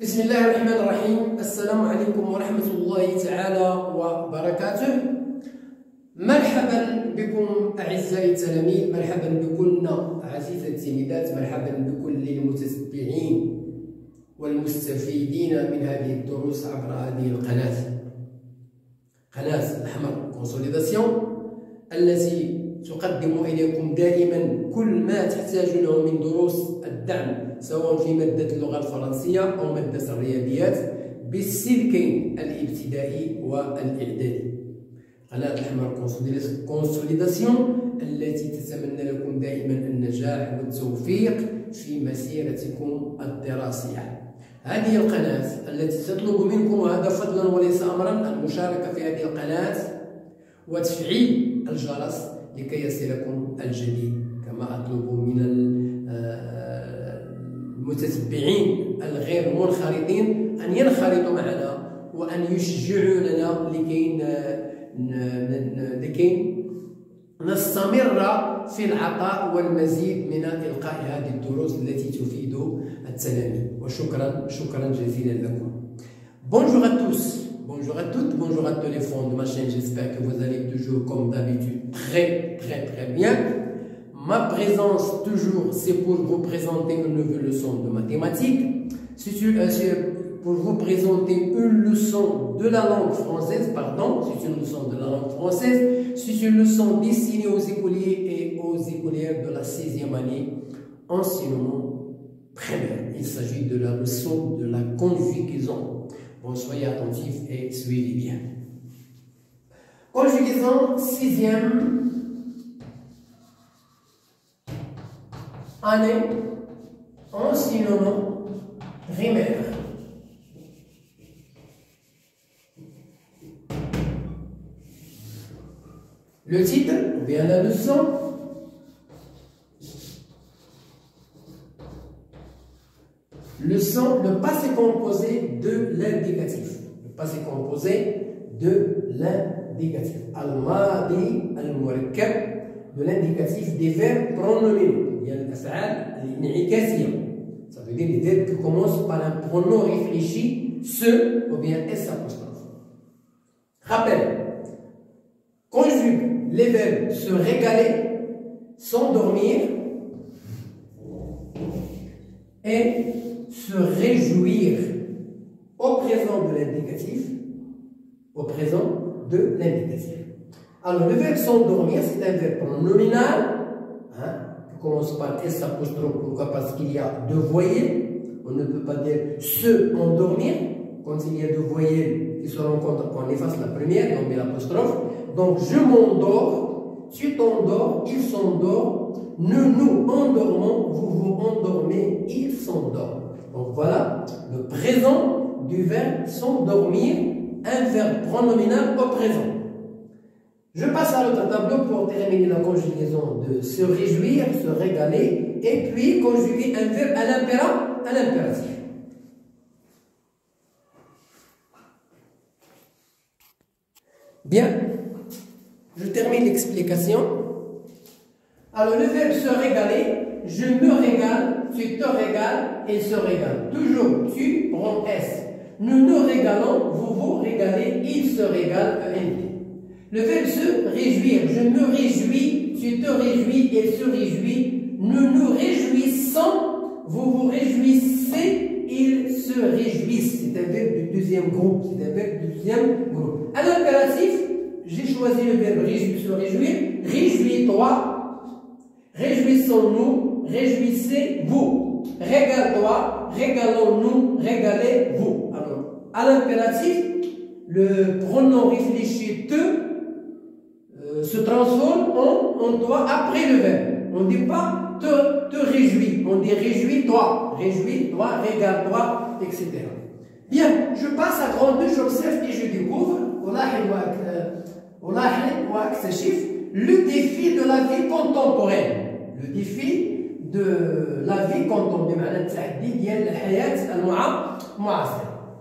بسم الله الرحمن الرحيم. السلام عليكم ورحمة الله تعالى وبركاته. مرحبا بكم أعزائي التلاميذ، مرحبا بكل عزيزة التلميذات، مرحبا بكل المتتبعين والمستفيدين من هذه الدروس عبر هذه قناة الأحمر كونسوليداسيون التي تقدم إليكم دائما كل ما تحتاجونه من دروس الدعم، سواء في مادة اللغة الفرنسية أو مادة الرياضيات بالسلكين الابتدائي والإعدادي. قناة الأحمر كونسوليداسيون التي تتمنى لكم دائما النجاح والتوفيق في مسيرتكم الدراسية. هذه القناة التي تطلب منكم، وهذا فضلا وليس أمرا، المشاركة في هذه القناة وتفعيل الجرس لكي يصلكم الجديد، كما أطلب من المتتبعين الغير منخرطين أن ينخرطوا معنا وأن يشجعوننا لكي نستمر في العطاء والمزيد من إلقاء هذه الدروس التي تفيد التلاميذ. وشكرا جزيلا لكم. Bonjour à tous, bonjour à toutes, bonjour à tous les fonds de ma chaîne. J'espère que vous allez toujours comme d'habitude très bien. Ma présence toujours, c'est pour vous présenter une nouvelle leçon de mathématiques, pour vous présenter une leçon de la langue française, c'est une leçon de la langue française, c'est une leçon destinée aux écoliers et aux écolières de la 6e année enseignement primaire. Il s'agit de la leçon de la conjugaison. Bon, soyez attentifs et suivez bien. Conjugaison 6e année enseignement primaire. Le titre ou bien la leçon: le passé composé de l'indicatif. Le passé composé de l'indicatif. Al-Madi al-Murakkab, de l'indicatif des verbes pronominaux. Il y a l'af'al al-in'ikasiyya. Ça veut dire les verbes qui commencent par un pronom réfléchi, se ou bien s apostrophe. Rappel: conjugue les verbes se régaler, s'endormir et se réjouir au présent de l'indicatif. Au présent de l'indicatif. Alors, le verbe s'endormir, c'est un verbe pronominal qui commence par S apostrophe. Pourquoi? Parce qu'il y a deux voyelles. On ne peut pas dire se endormir. Quand il y a deux voyelles qui se rencontrent, on efface la première et on met l'apostrophe. Donc, je m'endors, tu t'endors, il s'endort, nous nous endormons, vous vous endormez, il s'endort. Donc voilà le présent du verbe s'endormir, un verbe pronominal au présent. Je passe à l'autre tableau pour terminer la conjugaison de se réjouir, se régaler, et puis conjuguer un verbe à l'impératif. Bien, je termine l'explication. Alors le verbe se régaler, je me régale, tu te régales, il se régale. Toujours tu prends S. Nous nous régalons, vous vous régalez, il se régale, ENT. Le verbe se réjouir, je me réjouis, tu te réjouis, il se réjouit. Nous nous réjouissons, vous vous réjouissez, ils se réjouissent. C'est un verbe du deuxième groupe. À l'impératif, j'ai choisi le verbe se réjouir. Réjouis-toi, réjouissons-nous, réjouissez-vous. Régale-toi, régalons-nous, régalez-vous. Alors, à l'impératif, le pronom réfléchi te se transforme en toi après le verbe. On ne dit pas te réjouis, on dit réjouis-toi, régale-toi, etc. Bien, je passe à grand 2, j'observe et je découvre le défi de la vie contemporaine. Le défi de la vie contemporaine.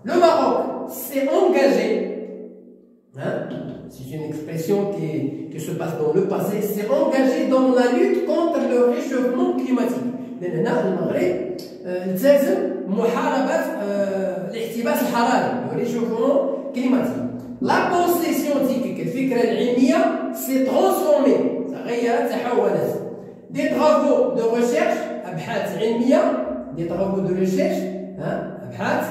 Le Maroc s'est engagé, c'est une expression qui se passe dans le passé, s'est engagé dans la lutte contre le réchauffement climatique. لان هنا المغرب التزم محاربه الاحتباس الحراري والريشوفمون كليماتيك. لا بونسي سيونتيفيك الفكره العلميه سي ترانسفورمي تغيرت تحولت. دي طرافو دو ريشيرش ابحاث علميه دي طرافو دو ريشيرش ابحاث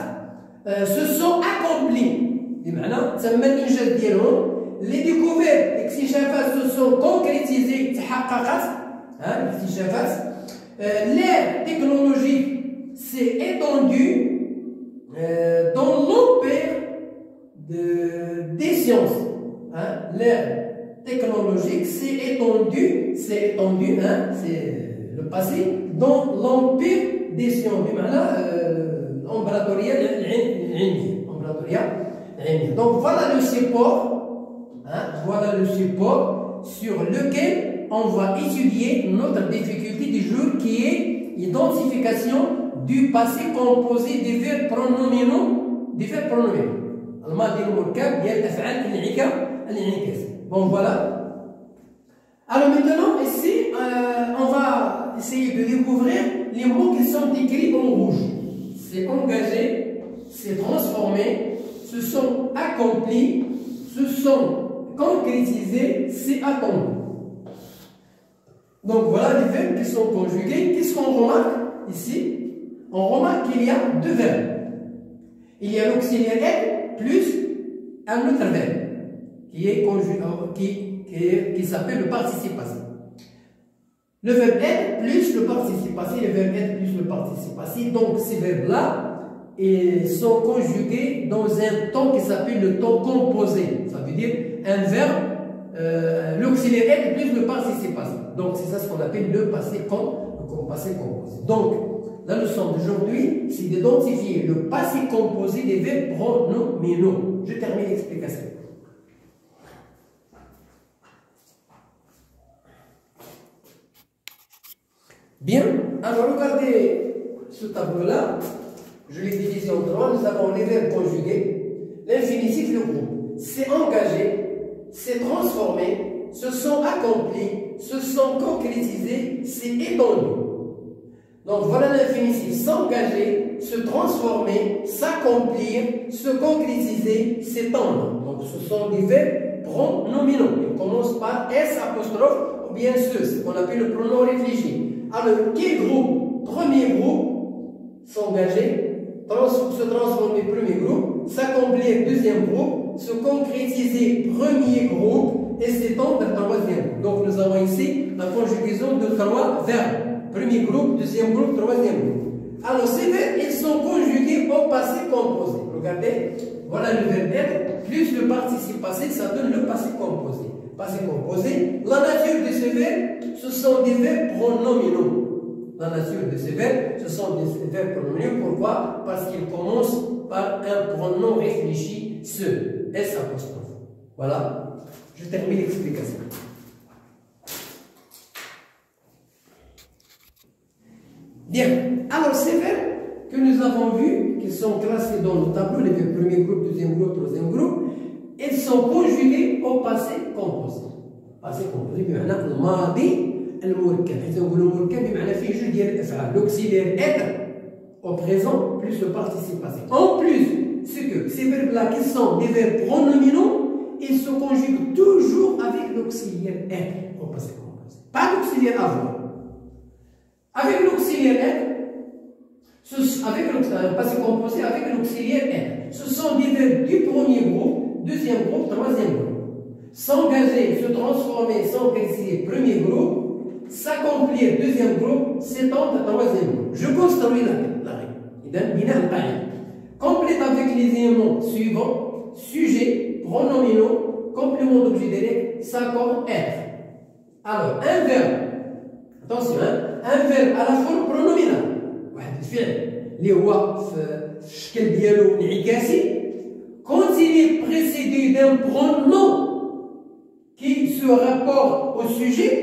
سو سون اكومبلي بمعنى تم الانجاز ديالهم. لي ديكوفير الاكتشافات سو سون كونكريتيزي تحققت الاكتشافات. l'ère technologique s'est étendue dans l'empire des sciences. L'ère technologique s'est étendue, c'est le passé, dans l'empire des sciences. L'embratoria العلمية. Donc voilà le support sur lequel on va étudier notre difficulté du jour qui est l'identification du passé composé des verbes pronominaux. الماضي المركب ديال الأفعال الانعكاس. Bon voilà. Alors maintenant ici on va essayer de découvrir les mots qui sont écrits en rouge. C'est engagé, c'est transformé, se sont accomplis, se sont concrétisés, c'est attendu. Donc voilà les verbes qui sont conjugués. Qu'est-ce qu'on remarque ici? On remarque qu'il y a deux verbes. Il y a l'auxiliaire être plus un autre verbe qui est conjugué, qui s'appelle le participe passé. Le verbe être plus le participe passé, le verbe être plus le participe passé. Donc ces verbes-là sont conjugués dans un temps qui s'appelle le temps composé. Ça veut dire un verbe, l'auxiliaire être plus le participe passé. Donc c'est ça ce qu'on appelle le passé composé. Donc la leçon d'aujourd'hui, c'est d'identifier le passé composé des verbes pronominaux. Je termine l'explication. Bien, alors regardez ce tableau-là. Je l'ai divisé en trois. Nous avons les verbes conjugués, l'infinitif, le groupe. C'est engagé, c'est transformé, se sont accomplis, se sont concrétisés, c'est étendu. Donc voilà l'infinitif: s'engager, se transformer, s'accomplir, se concrétiser, s'étendre. Donc ce sont des verbes pronominaux. Ils commencent par S apostrophe ou bien ce qu'on appelle le pronom réfléchi. Alors quel groupe? Premier groupe, s'engager, se transformer, premier groupe, s'accomplir, deuxième groupe, se concrétiser, premier groupe, et s'étendre, troisième groupe. Donc nous avons ici la conjugaison de trois verbes. Premier groupe, deuxième groupe, troisième groupe. Alors ces verbes, ils sont conjugués au passé composé. Regardez, voilà le verbe être plus le participe passé, ça donne le passé composé. Passé composé. La nature de ces verbes, ce sont des verbes pronominaux. La nature de ces verbes, ce sont des verbes pronominaux. Pourquoi? Parce qu'ils commencent par un pronom réfléchi, ce, S apostrophe. Voilà, je termine l'explication. Bien, alors ces verbes que nous avons vus, qui sont classés dans le tableau, les verbes premier groupe, deuxième groupe, troisième groupe, ils sont conjugués au passé composé. Passé composé بمعنى الماضي المركب. حيت نقولوا مركب بمعنى فيه جوج ديال الافعال. L'auxiliaire être au présent plus le participe passé. En plus, c'est que ces verbes-là qui sont des verbes pronominaux, ils se conjuguent toujours avec l'auxiliaire être au passé composé. Pas l'auxiliaire avoir. Avec l'auxiliaire être, avec le passé composé, avec l'auxiliaire être, ce sont des verbes du premier groupe, deuxième groupe, troisième groupe. S'engager, se transformer, s'engager, premier groupe, s'accomplir, deuxième groupe, s'étendre, troisième groupe. Je construis la règle. Complète avec les éléments suivants: sujet, pronominaux, complément d'objet direct, s'accord, être. Alors, un verbe, attention, un verbe à la forme pronominale. واحد الفعل اللي هو في الشكل ديالو انعكاسي quand il est précédé d'un pronom qui se rapporte au sujet,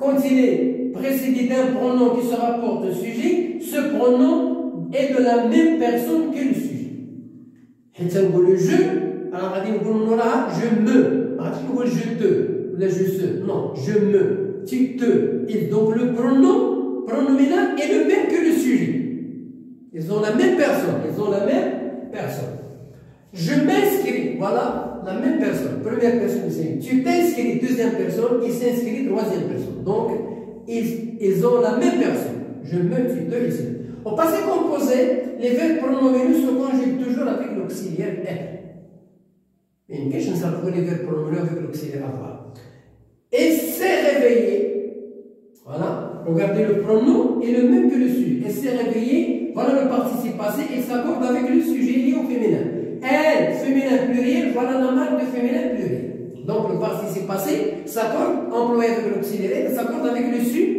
quand il est précédé d'un pronom qui se rapporte au sujet, ce pronom est de la même personne que le sujet. حيت نقولوا je, alors غادي نقولوا وراها je me, ما غاديش نقول je te ولا je se, non, je me, tu te, il. Donc le pronom pronominal est le même que le sujet. Ils ont la même personne. Ils ont la même personne. Je m'inscris, voilà, la même personne. Première personne, tu t'inscris, deuxième personne, il s'inscrit, troisième personne. Donc, ils ont la même personne. Je me, tu te, ici. Au passé composé, les verbes pronominaux se conjuguent toujours avec l'auxiliaire être. Mais une question, ça trouve les verbes pronominaux avec l'auxiliaire avoir. Et s'est réveillé, voilà, regardez le pronom est le même que le sujet. Et s'est réveillé, voilà le participe passé, et s'accorde avec le sujet lié au féminin. Elle, féminin pluriel, voilà la marque de féminin pluriel. Donc le participe passé s'accorde, employé avec l'auxiliaire, s'accorde avec le su.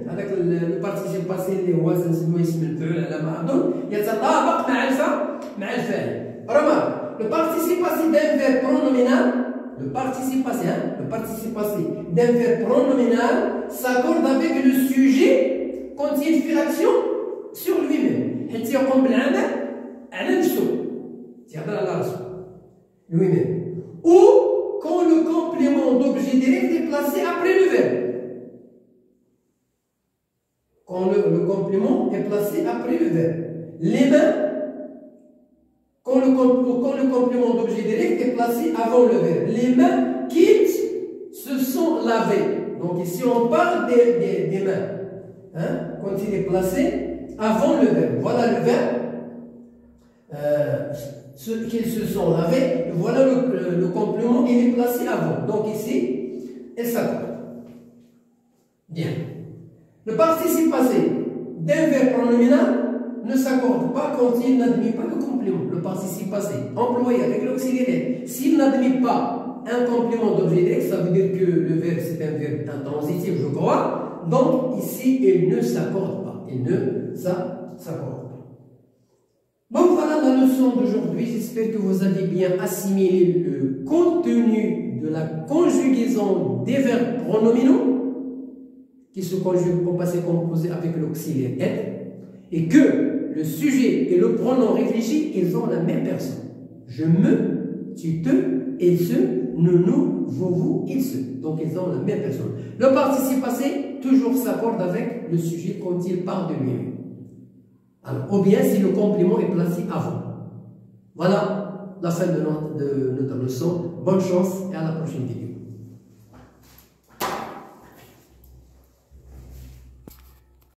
avec le participe passé اللي هو سنسميه اسم الفعل على ما اظن يتطابق مع الفاعل. Remarque, le participe passé d'un verbe pronominal, le participe passé d'un verbe pronominal s'accorde avec le sujet quand il fait l'action sur lui-même. حيت يقوم بالعمل على نفسه. تيهضر على راسه lui-même. Ou quand le complément d'objet direct est placé après le verbe. Quand le complément est placé après le verbe. Les mains, quand le complément d'objet direct est placé avant le verbe. Les mains qu'ils se sont lavées. Donc ici on parle des mains. Hein? Quand il est placé avant le verbe. Voilà le verbe. Ceux qu'ils se sont lavés. Voilà le complément, il est placé avant. Donc ici, elle s'accorde. Bien. Le participe passé d'un verbe pronominal ne s'accorde pas quand il n'admet pas le complément. Le participe passé employé avec l'auxiliaire, s'il n'admet pas un complément d'objet direct, ça veut dire que le verbe c'est un verbe intransitif, je crois. Donc ici, il ne s'accorde pas. Il ne s'accorde pas. Donc voilà la leçon d'aujourd'hui. J'espère que vous avez bien assimilé le contenu de la conjugaison des verbes pronominaux qui se conjuguent au passé composé avec l'auxiliaire être, et que le sujet et le pronom réfléchi, ils ont la même personne. Je me, tu te, il se, nous, vous, il se. Donc ils ont la même personne. Le participe passé toujours s'accorde avec le sujet quand il parle de lui-même. Alors, ou bien si le complément est placé avant. Voilà la fin de notre leçon. Bonne chance et à la prochaine vidéo.